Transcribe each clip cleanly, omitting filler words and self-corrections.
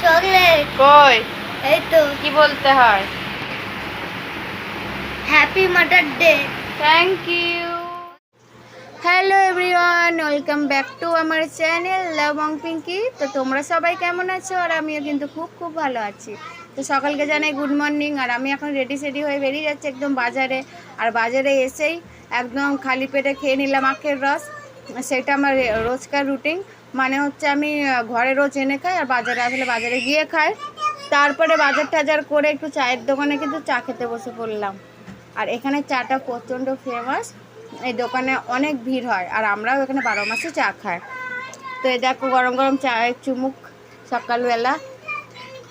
Chocolate কই এই তো কি বলতে হয়? Happy mother day. Thank you. Hello everyone, welcome back to আমার চ্যানেল লাভ অং পিঙ্কি। তো তোমরা সবাই কেমন আছো? আর আমিও কিন্তু খুব খুব ভালো আছি। তো সকালকে জানাই গুড মর্নিং। আর আমি এখন রেডি সেডি হয়ে বেরিয়ে যাচ্ছি একদম বাজারে। আর বাজারে এসেই একদম খালি পেটে খেয়ে নিলাম আখের রস। সেটা আমার রোজকার রুটিন। মানে হচ্ছে আমি ঘরে রোজ এনে খাই আর বাজারে আসলে বাজারে গিয়ে খাই। তারপরে বাজার টাজার করে একটু চায়ের দোকানে কিন্তু চা খেতে বসে পড়লাম। আর এখানে চাটা প্রচণ্ড ফেমাস। এই দোকানে অনেক ভিড় হয় আর আমরাও এখানে 12 মাসে চা খাই। তো এই দেখো গরম গরম চায়ের চুমুক সকালবেলা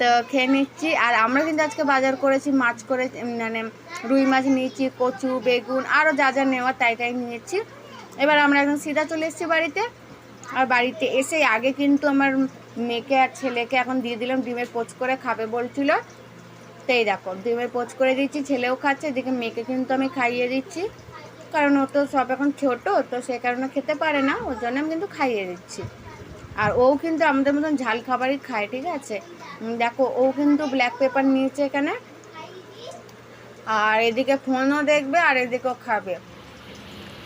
তো খেয়ে নিচ্ছি। আর আমরা কিন্তু আজকে বাজার করেছি, মাছ করে মানে রুই মাছ নিয়েছি, কচু, বেগুন, আরও যা যা নেওয়ার তাই তাই নিয়েছি। এবার আমরা এখন সিধা চলে এসেছি বাড়িতে। আর বাড়িতে এসে আগে কিন্তু আমার মেয়েকে আর ছেলেকে এখন দিয়ে দিলাম ডিমের পোচ করে খাবে বলছিল। তো এই দেখো ডিমের পোচ করে দিচ্ছি, ছেলেও খাচ্ছে, এদিকে মেয়েকে কিন্তু আমি খাইয়ে দিচ্ছি। কারণ ও তো সব এখন ছোটো, তো সে কারণে খেতে পারে না, ওর জন্য আমি কিন্তু খাইয়ে দিচ্ছি। আর ও কিন্তু আমাদের মতন ঝাল খাবারই খায়, ঠিক আছে। দেখো ও কিন্তু ব্ল্যাক পেপার নিয়েছে এখানে, আর এদিকে ফোনও দেখবে আর এদিকেও খাবে।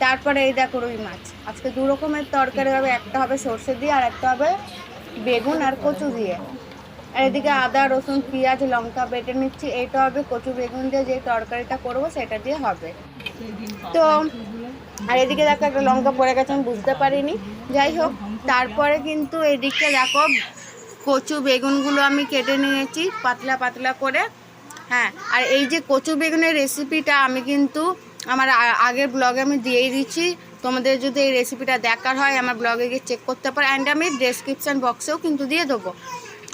তারপরে এই দেখো রুই মাছ, আজকে 2 রকমের তরকারি হবে, একটা হবে সর্ষে দিয়ে আর একটা হবে বেগুন আর কচু দিয়ে। আর এদিকে আদা রসুন পেঁয়াজ লঙ্কা বেটে নিচ্ছি, এইটা হবে কচু বেগুন দিয়ে যে তরকারিটা করবো সেটা দিয়ে হবে। তো আর এদিকে দেখো একটা লঙ্কা পড়ে গেছে, আমি বুঝতে পারিনি, যাই হোক। তারপরে কিন্তু এদিকে দেখো কচু বেগুনগুলো আমি কেটে নিয়েছি পাতলা পাতলা করে। হ্যাঁ, আর এই যে কচু বেগুনের রেসিপিটা আমি কিন্তু আমার আগের ব্লগে আমি দিয়েই দিচ্ছি। তোমাদের যদি এই রেসিপিটা দেখার হয় আমার ব্লগে গিয়ে চেক করতে পারো, অ্যান্ড আমি ডেসক্রিপশান বক্সেও কিন্তু দিয়ে দেবো।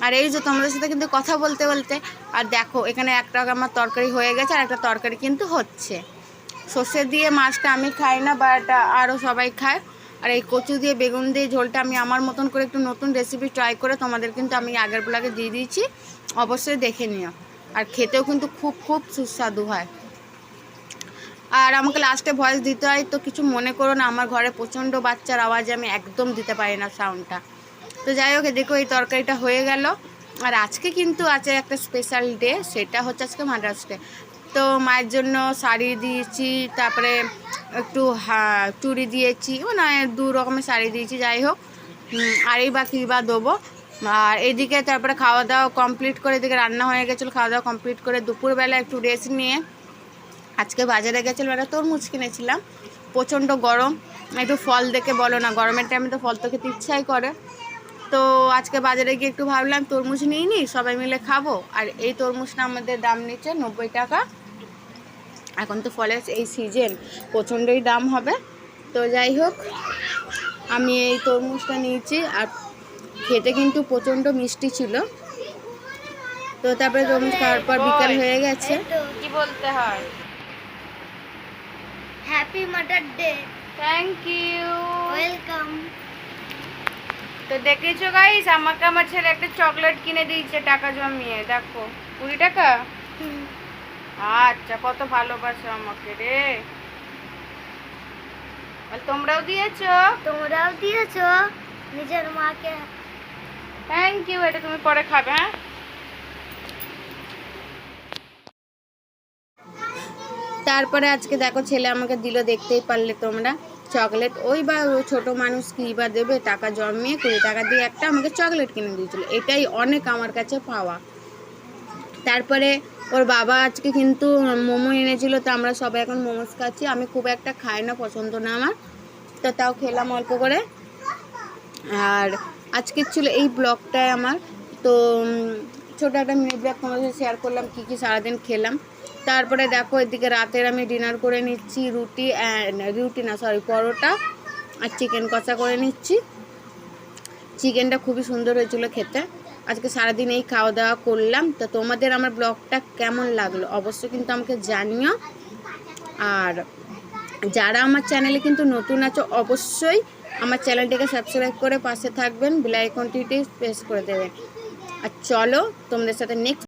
আর এই যে তোমাদের সাথে কিন্তু কথা বলতে বলতে আর দেখো এখানে একটা আমার তরকারি হয়ে গেছে আর একটা তরকারি কিন্তু হচ্ছে। সর্ষে দিয়ে মাছটা আমি খাই না, বাট আরও সবাই খায়। আর এই কচু দিয়ে বেগুন দিয়ে ঝোলটা আমি আমার মতন করে একটু নতুন রেসিপি ট্রাই করে তোমাদের কিন্তু আমি আগের ব্লগে দিয়ে দিয়েছি, অবশ্যই দেখে নিও। আর খেতেও কিন্তু খুব খুব সুস্বাদু হয়। আর আমাকে লাস্টে ভয়েস দিতে হয়, তো কিছু মনে করো না, আমার ঘরে প্রচণ্ড বাচ্চার আওয়াজে আমি একদম দিতে পারি না সাউন্ডটা। তো যাই হোক দেখো এই তরকারিটা হয়ে গেল। আর আজকে কিন্তু আছে একটা স্পেশাল ডে, সেটা হচ্ছে আজকে মাদার্স ডে। তো মায়ের জন্য শাড়ি দিয়েছি, তারপরে একটু চুড়ি দিয়েছি, মানে 2 রকমের শাড়ি দিয়েছি। যাই হোক, আরই বা কী বা দেবো। আর এদিকে তারপরে খাওয়া দাওয়া কমপ্লিট করে, এদিকে রান্না হয়ে গেছিলো, খাওয়া দাওয়া কমপ্লিট করে দুপুরবেলা একটু রেস্ট নিয়ে আজকে বাজারে গেছিলো, একটা তরমুজ কিনেছিলাম। প্রচণ্ড গরম, একটু ফল দেখে বলো না, গরমের টাইমে তো ফল তো খেতে ইচ্ছাই করে। তো আজকে বাজারে গিয়ে একটু ভাবলাম তরমুজ নিয়ে নিই, সবাই মিলে খাবো। আর এই তরমুজটা আমাদের দাম নিচ্ছে 90 টাকা। এখন তো ফলের এই সিজন, প্রচণ্ডই দাম হবে। তো যাই হোক আমি এই তরমুজটা নিয়েছি, আর খেতে কিন্তু প্রচণ্ড মিষ্টি ছিল। তো তারপরে তরমুজ খাওয়ার পর বিকাল হয়ে গেছে। কি বলতে হয়? Happy mother day. Thank you, welcome. তো দেখেছো গাইস, আমাকে আমার ছেলে একটা চকলেট কিনে দিয়েছে টাকা জমিয়ে, দেখো 20 টাকা। আচ্ছা, কত ভালোবাসো আমাকে রে। তোমরাও দিয়েছো? তোমরাও দিয়েছো নিজের মাকে। থ্যাংক ইউ, এটা তুমি পরে খাবে। হ্যাঁ, তারপরে আজকে দেখো ছেলে আমাকে দিল, দেখতেই পারলে তোমরা, চকলেট। ওই বা ছোট মানুষ কী বা দেবে, টাকা জমিয়ে 20 টাকা দিয়ে একটা আমাকে চকলেট কিনে দিয়েছিল, এটাই অনেক আমার কাছে পাওয়া। তারপরে ওর বাবা আজকে কিন্তু মোমো এনেছিল, তো আমরা সবাই এখন মোমোস খাচ্ছি। আমি খুব একটা খাই না, পছন্দ না আমার, তো তাও খেলাম অল্প করে। আর আজকে ছিল এই ব্লগটায় আমার, তো ছোটো একটা মিনি ব্লগ তোমাদের সাথে শেয়ার করলাম কী কী সারাদিন খেলাম। তারপরে দেখো এদিকে রাতের আমি ডিনার করে নিচ্ছি, পরোটা আর চিকেন কষা করে নিচ্ছি। চিকেনটা খুবই সুন্দর হয়েছিল খেতে। আজকে সারাদিন এই খাওয়া দাওয়া করলাম। তো তোমাদের আমার ব্লগটা কেমন লাগলো অবশ্যই কিন্তু আমাকে জানিও। আর যারা আমার চ্যানেলে কিন্তু নতুন আছো অবশ্যই আমার চ্যানেলটিকে সাবস্ক্রাইব করে পাশে থাকবেন, বেল আইকনটি প্রেস করে দেবেন। আর চলো তোমাদের সাথে নেক্সট